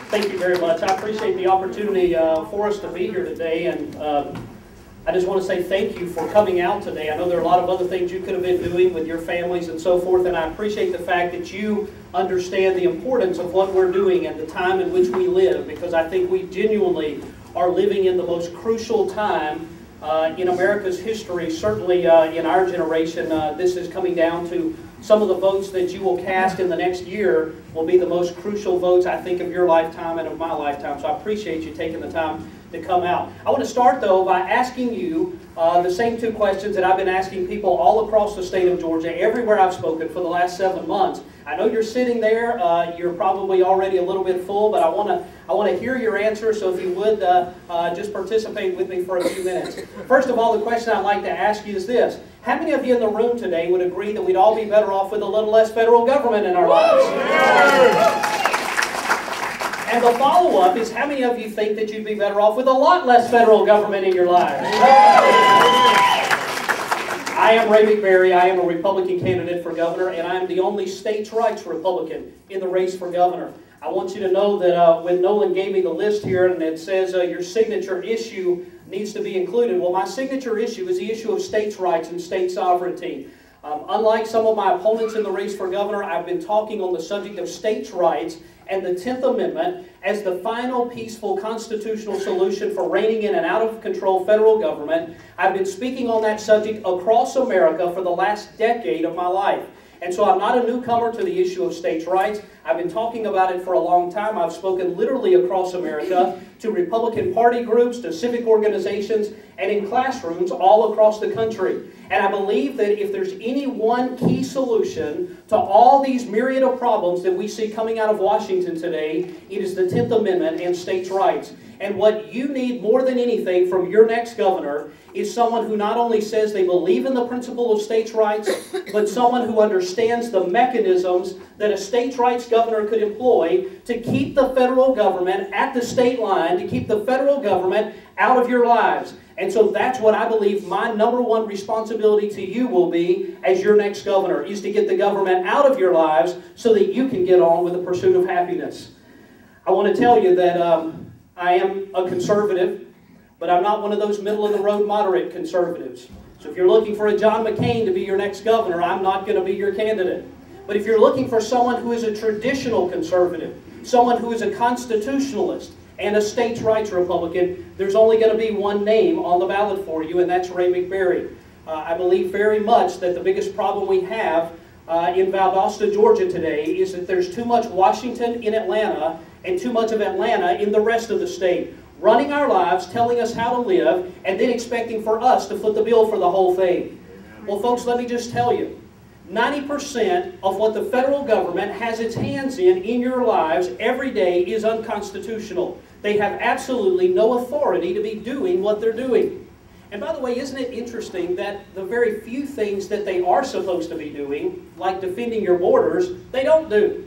Thank you very much. I appreciate the opportunity for us to be here today, and I just want to say thank you for coming out today. I know there are a lot of other things you could have been doing with your families and so forth, and I appreciate the fact that you understand the importance of what we're doing and the time in which we live, because I think we genuinely are living in the most crucial time in America's history. Certainly in our generation, this is coming down to some of the votes that you will cast in the next year will be the most crucial votes, I think, of your lifetime and of my lifetime. So I appreciate you taking the time to come out. I want to start, though, by asking you the same two questions that I've been asking people all across the state of Georgia, everywhere I've spoken for the last 7 months. I know you're sitting there, you're probably already a little bit full, but I want to hear your answer, so if you would just participate with me for a few minutes. First of all, the question I'd like to ask you is this. How many of you in the room today would agree that we'd all be better off with a little less federal government in our lives? And the follow-up is, how many of you think that you'd be better off with a lot less federal government in your lives? I am Ray McBerry. I am a Republican candidate for governor, and I am the only states' rights Republican in the race for governor. I want you to know that when Nolan gave me the list here and it says your signature issue needs to be included, well, my signature issue is the issue of states' rights and state sovereignty. Unlike some of my opponents in the race for governor, I've been talking on the subject of states' rights and the 10th Amendment as the final peaceful constitutional solution for reining in an out-of-control federal government. I've been speaking on that subject across America for the last decade of my life. And so I'm not a newcomer to the issue of states' rights. I've been talking about it for a long time. I've spoken literally across America to Republican Party groups, to civic organizations, and in classrooms all across the country. And I believe that if there's any one key solution to all these myriad of problems that we see coming out of Washington today, it is the 10th Amendment and states' rights. And what you need more than anything from your next governor is someone who not only says they believe in the principle of states' rights, but someone who understands the mechanisms that a states' rights governor could employ to keep the federal government at the state line, to keep the federal government out of your lives. And so that's what I believe my #1 responsibility to you will be as your next governor, is to get the government out of your lives so that you can get on with the pursuit of happiness. I want to tell you that I am a conservative, but I'm not one of those middle-of-the-road moderate conservatives. So if you're looking for a John McCain to be your next governor, I'm not going to be your candidate. But if you're looking for someone who is a traditional conservative, someone who is a constitutionalist, and a states' rights Republican, there's only going to be one name on the ballot for you, and that's Ray McBerry. I believe very much that the biggest problem we have in Valdosta, Georgia today is that there's too much Washington in Atlanta and too much of Atlanta in the rest of the state, running our lives, telling us how to live, and then expecting for us to foot the bill for the whole thing. Well, folks, let me just tell you, 90% of what the federal government has its hands in your lives every day is unconstitutional. They have absolutely no authority to be doing what they're doing. And by the way, isn't it interesting that the very few things that they are supposed to be doing, like defending your borders, they don't do?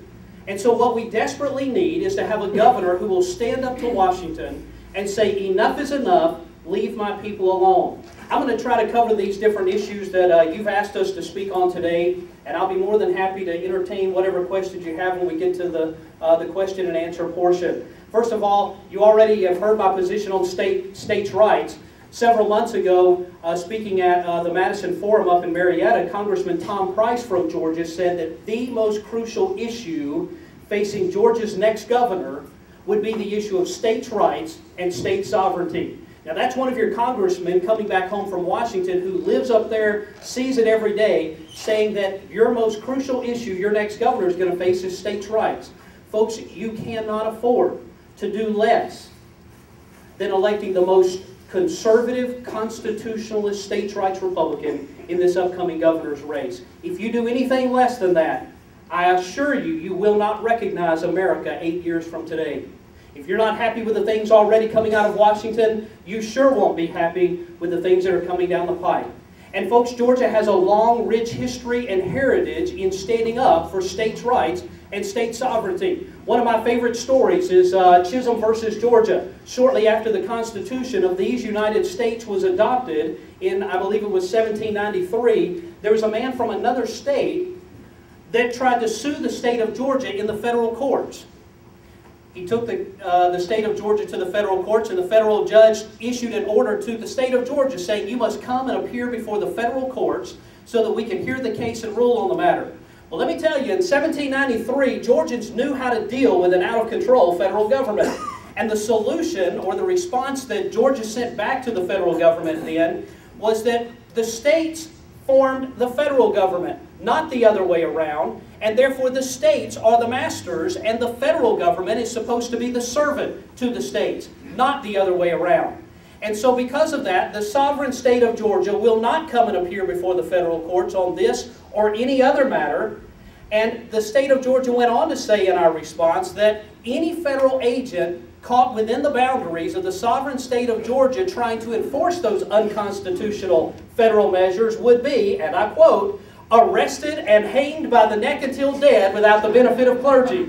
And so what we desperately need is to have a governor who will stand up to Washington and say, enough is enough, leave my people alone. I'm going to try to cover these different issues that you've asked us to speak on today, and I'll be more than happy to entertain whatever questions you have when we get to the question and answer portion. First of all, you already have heard my position on states' rights. Several months ago, speaking at the Madison Forum up in Marietta, Congressman Tom Price from Georgia said that the most crucial issue facing Georgia's next governor would be the issue of states' rights and state sovereignty. Now that's one of your congressmen coming back home from Washington who lives up there, sees it every day, saying that your most crucial issue your next governor is going to face is states' rights. Folks, you cannot afford to do less than electing the most conservative, constitutionalist, states' rights Republican in this upcoming governor's race. If you do anything less than that, I assure you, you will not recognize America 8 years from today. If you're not happy with the things already coming out of Washington, you sure won't be happy with the things that are coming down the pipe. And folks, Georgia has a long, rich history and heritage in standing up for states' rights and state sovereignty. One of my favorite stories is Chisholm versus Georgia. Shortly after the Constitution of these United States was adopted in, I believe it was 1793, there was a man from another state that tried to sue the state of Georgia in the federal courts. He took the state of Georgia to the federal courts, and the federal judge issued an order to the state of Georgia saying, you must come and appear before the federal courts so that we can hear the case and rule on the matter. Well, let me tell you, in 1793, Georgians knew how to deal with an out-of-control federal government. And the solution, or the response that Georgia sent back to the federal government then, was that the states formed the federal government, not the other way around, and therefore the states are the masters, and the federal government is supposed to be the servant to the states, not the other way around. And so because of that, the sovereign state of Georgia will not come and appear before the federal courts on this or any other matter. And the state of Georgia went on to say in our response that any federal agent caught within the boundaries of the sovereign state of Georgia trying to enforce those unconstitutional federal measures would be, and I quote, arrested and hanged by the neck until dead without the benefit of clergy.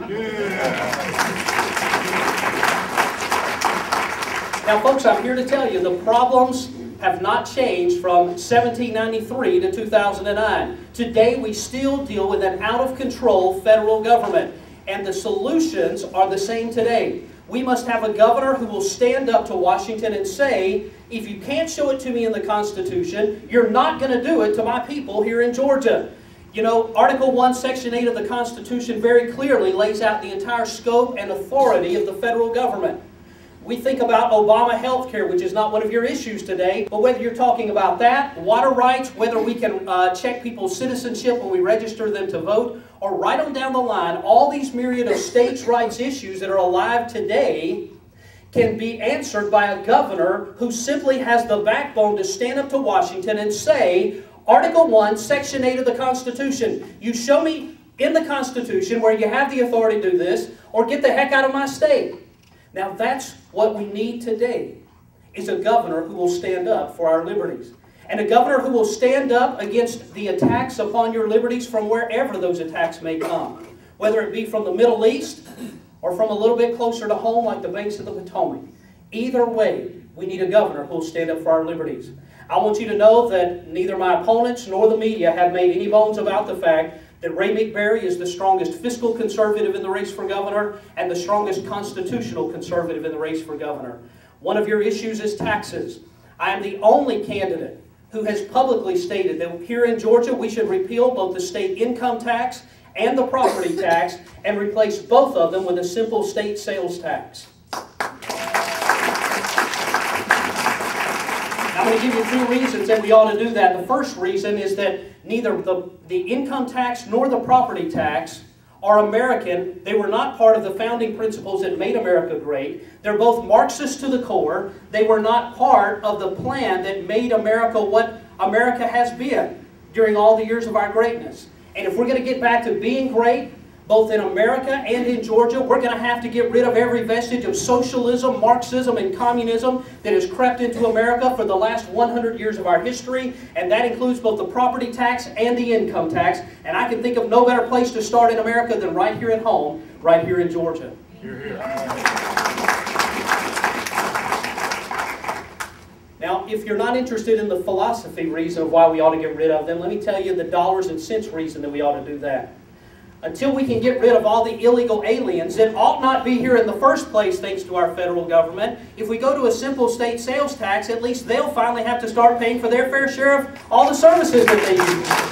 Now folks, I'm here to tell you the problems have not changed from 1793 to 2009. Today we still deal with an out-of-control federal government, and the solutions are the same today. We must have a governor who will stand up to Washington and say, if you can't show it to me in the Constitution, you're not going to do it to my people here in Georgia. You know, Article 1, Section 8 of the Constitution very clearly lays out the entire scope and authority of the federal government. We think about Obama health care, which is not one of your issues today, but whether you're talking about that, water rights, whether we can check people's citizenship when we register them to vote, or right on down the line, all these myriad of states' rights issues that are alive today can be answered by a governor who simply has the backbone to stand up to Washington and say, Article 1, Section 8 of the Constitution, you show me in the Constitution where you have the authority to do this, or get the heck out of my state. Now that's what we need today, is a governor who will stand up for our liberties. And a governor who will stand up against the attacks upon your liberties from wherever those attacks may come. Whether it be from the Middle East or from a little bit closer to home like the banks of the Potomac. Either way, we need a governor who will stand up for our liberties. I want you to know that neither my opponents nor the media have made any bones about the fact that Ray McBerry is the strongest fiscal conservative in the race for governor and the strongest constitutional conservative in the race for governor. One of your issues is taxes. I am the only candidate who has publicly stated that here in Georgia we should repeal both the state income tax and the property tax and replace both of them with a simple state sales tax. I'm going to give you two reasons that we ought to do that. The first reason is that neither the income tax nor the property tax are American. They were not part of the founding principles that made America great. They're both Marxist to the core. They were not part of the plan that made America what America has been during all the years of our greatness. And if we're going to get back to being great, both in America and in Georgia, we're going to have to get rid of every vestige of socialism, Marxism, and communism that has crept into America for the last 100 years of our history, and that includes both the property tax and the income tax. And I can think of no better place to start in America than right here at home, right here in Georgia. Hear, hear. Now, if you're not interested in the philosophy reason of why we ought to get rid of them, let me tell you the dollars and cents reason that we ought to do that. Until we can get rid of all the illegal aliens that ought not be here in the first place thanks to our federal government, if we go to a simple state sales tax, at least they'll finally have to start paying for their fair share of all the services that they use.